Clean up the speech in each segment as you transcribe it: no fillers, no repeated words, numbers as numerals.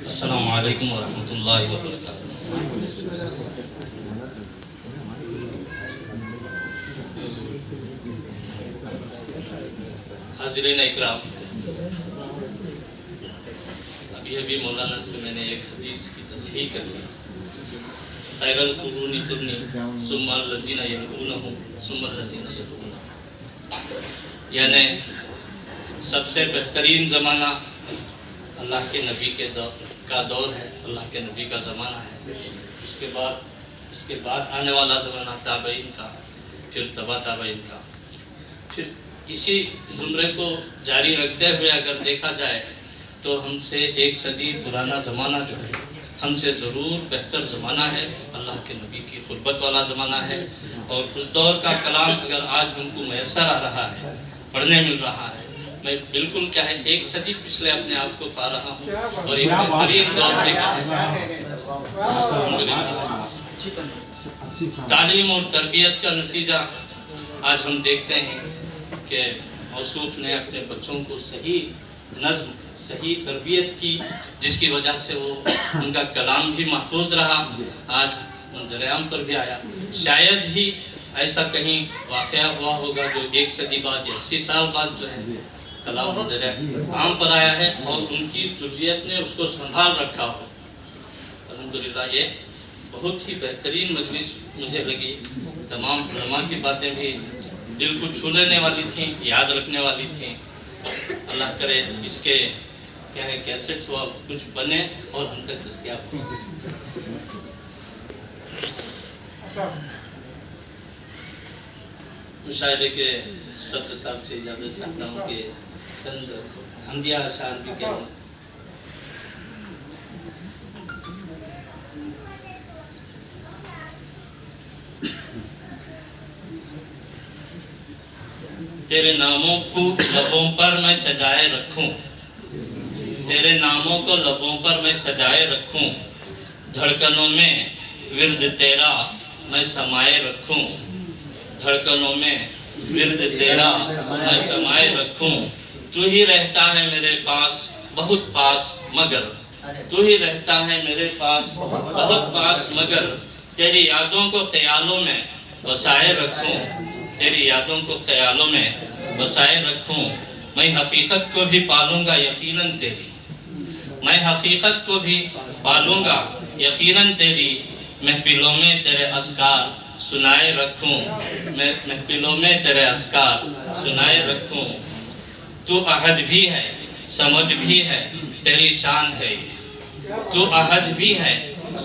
السلام علیکم ورحمۃ اللہ وبرکاتہ۔ حاضرین اکرام، ابھی مولانا سے میں نے ایک حدیث کی تصحیح کر لی۔ خیر القرون قرنی ثم الذین یلونہم ثم الذین یلونہم، یعنی سب سے بہترین زمانہ اللہ کے نبی کے کا دور ہے، اللہ کے نبی کا زمانہ ہے۔ اس کے بعد آنے والا زمانہ تابعین کا، پھر تبع تابعین کا، پھر اسی زمرے کو جاری رکھتے ہوئے اگر دیکھا جائے تو ہم سے 1 صدی پرانا زمانہ جو ہے ہم سے ضرور بہتر زمانہ ہے، اللہ کے نبی کی قربت والا زمانہ ہے۔ اور اس دور کا کلام اگر آج ہم کو میسر آ رہا ہے، پڑھنے مل رہا ہے، میں بالکل کیا ہے 1 صدی پچھلے اپنے آپ کو پا رہا ہوں اور ایک بہترین دور میں تعلیم اور تربیت کا نتیجہ آج ہم دیکھتے ہیں کہ موصوف نے اپنے بچوں کو صحیح نظم، صحیح تربیت کی، جس کی وجہ سے وہ ان کا کلام بھی محفوظ رہا، آج منظر عام پر بھی آیا۔ شاید ہی ایسا کہیں واقعہ ہوا ہوگا جو 1 صدی بعد یا 80 سال بعد جو ہے کلام منظر عام پر آیا ہے اور ان کی ذریت نے اس کو سنبھال رکھا ہو۔ الحمدللہ یہ بہت ہی بہترین مجلس مجھے لگی۔ تمام علماء کی باتیں بھی دل کو چھو لینے والی تھیں، یاد رکھنے والی تھیں۔ اللہ کرے اس کے کیا ہے کیسٹس ہوا کچھ بنے اور ہم تک دستیاب ہو۔ مشاعرے کے صدر صاحب سے اجازت چاہتا ہوں کہ چند حمدیہ اشعار بھی کہوں۔ تیرے ناموں کو لبوں پر میں سجائے رکھوں، تیرے ناموں کو لبوں پر میں سجائے رکھوں، دھڑکنوں میں ورد تیرا میں سمائے رکھوں، دھڑکنوں میں ورد تیرا میں سمائے رکھوں، تو ہی رہتا ہے میرے پاس بہت پاس مگر، تو ہی رہتا ہے میرے پاس بہت پاس مگر، تیری یادوں کو خیالوں میں بسائے رکھوں، تیری یادوں کو خیالوں میں بسائے رکھوں، میں حقیقت کو بھی پالوں گا یقیناً تیری، میں حقیقت کو بھی پالوں گا یقیناً تیری، محفلوں میں تیرے اذکار سنائے رکھوں، میں محفلوں میں تیرے اذکار سنائے رکھوں، تو احد بھی ہے سمد بھی ہے تیری شان ہے یہ، تو احد بھی ہے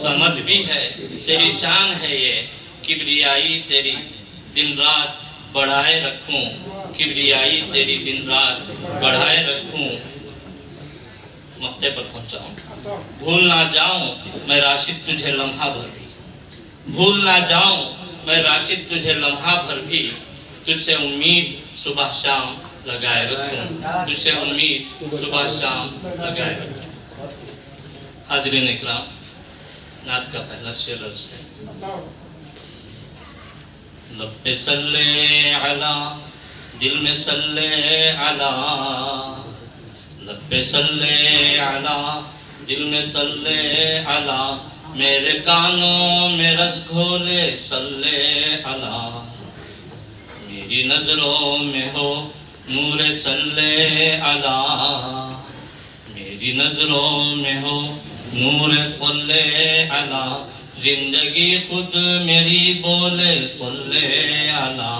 سمد بھی ہے تیری شان ہے یہ، کبریائی تیری دن رات بڑھائے رکھوں، کبریائی تیری دن رات بڑھائے رکھوں۔ مقطع پر پہنچاؤں، بھول نہ جاؤں میں راشد تجھے لمحہ بھر بھی، بھول نہ جاؤں میں راشد تجھے لمحہ بھر بھی، تجھ سے امید صبح شام لگائے رکھوں، تجھ سے امید صبح شام لگائے رکھوں۔ حاضرین اکرام، نعت کا پہلا شعر عرض ہے۔ لب پہ صلی علی، دل میں صلی علی، لب پہ صلی علی، دل میں صلی علی، میرے کانوں میں رس گھولے صلی علی، میری نظروں میں ہو نور صلی علی، میری نظروں میں ہو نور صلی علی، زندگی خود میری بولے صلی علی،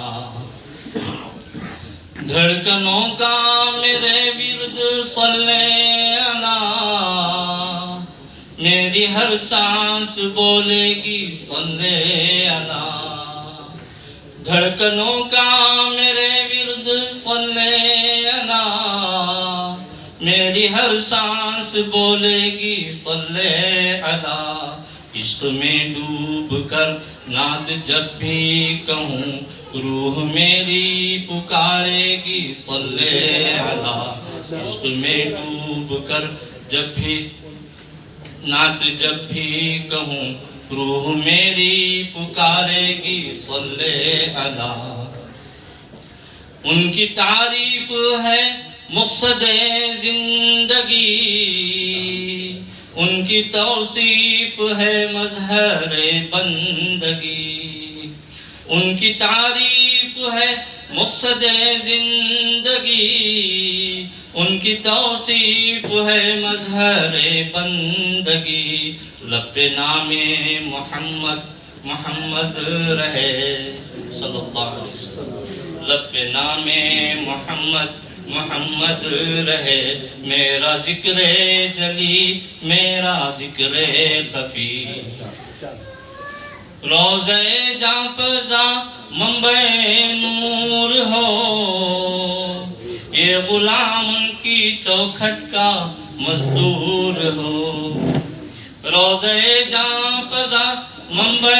دھڑکنوں کا میرے ورد صلی علی، میری ہر سانس بولے گی صلی علی، دھڑکنوں کا میرے ورد صلی علی، میری ہر سانس بولے گی صلی علی، عشق میں ڈوب کر نعت جب بھی کہوں روح میری پکارے گی صلی علی، عشق میں ڈوب کر جب بھی نعت جب بھی کہوں روح میری پکارے گی صلی علی، ان کی تعریف ہے مقصد زندگی، ان کی توصیف ہے مظہر بندگی، ان کی تعریف ہے مقصد زندگی، ان کی توصیف ہے مظہر بندگی، لب پہ نام محمد محمد رہے صلی اللہ علیہ وسلم، لب پہ نام محمد محمد رہے، میرا ذکر جلی میرا ذکر خفی، روضہ جاں فضا منبع نور ہو، یہ غلام ان کی چوکھٹ کا مزدور ہو، روضہ جاں فضا منبع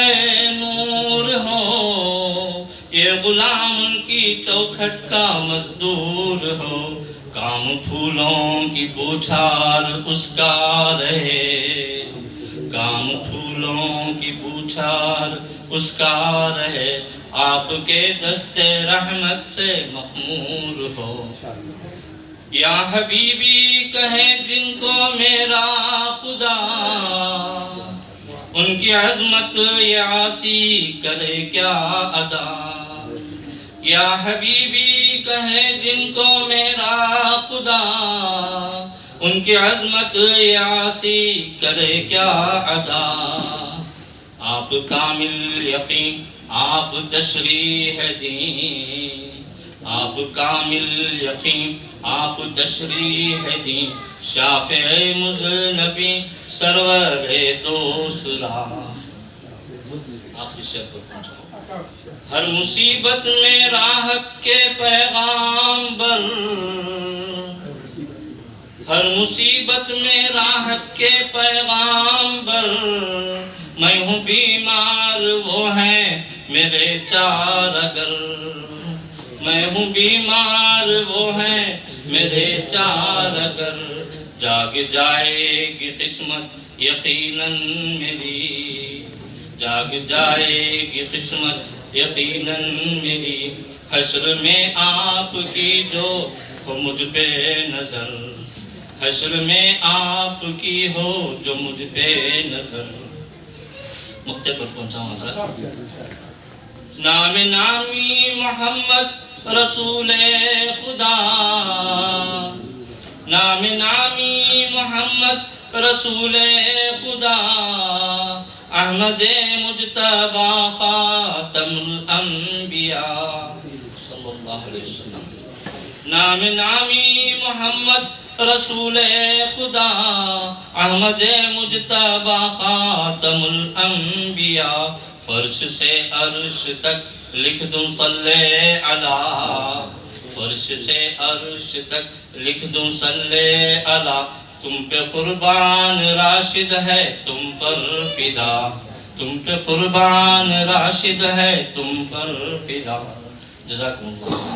نور ہو، یہ غلام ان کی چوکھٹ کا مزدور ہو، کام پھولوں کی بوچھار اس کا رہے، کام پھولوں کی بوچھار اس کا رہے، آپ کے دست رحمت سے مخمور ہو، یا حبیبی کہیں جن کو میرا خدا، ان کی عظمت یہ عاصی کرے کیا ادا، یا حبیبی کہیں جن کو میرا خدا، ان کی عظمت یہ عاصی کرے کیا ادا، آپ کامل یقین آپ تشریح دیں، آپ کامل یقین آپ تشریح دیں، شافع مذنبی سرور دوسرا، آخری شعر پر پہنچا، ہر مصیبت میں راحت کے پیغام بر، ہر مصیبت میں راحت کے پیغام بر، میں ہوں بیمار وہ ہیں میرے چار اگر، میں ہوں بیمار وہ ہیں میرے چار اگر، جاگ جائے گی قسمت یقیناً میری، جاگ جائے گی قسمت یقیناً میری، حشر میں آپ کی جو ہو مجھ پہ نظر، حشر میں آپ کی ہو جو مجھ پہ نظر، مقطع پر پہنچاؤں حضرت، نام نامی محمد رسول خدا، نام نامی محمد رسول خدا، احمد مجتبی خاتم الانبیاء صلی اللہ علیہ وسلم، نام نامی محمد رسول خدا، احمد مجتبی خاتم الانبیاء، فرش سے عرش تک لکھ دوں صلی علی، فرش سے عرش تک لکھ دوں صلی علی، تم پہ قربان راشد ہے تم پر فدا، تم پہ قربان راشد ہے تم پر فدا، جزاکم اللہ۔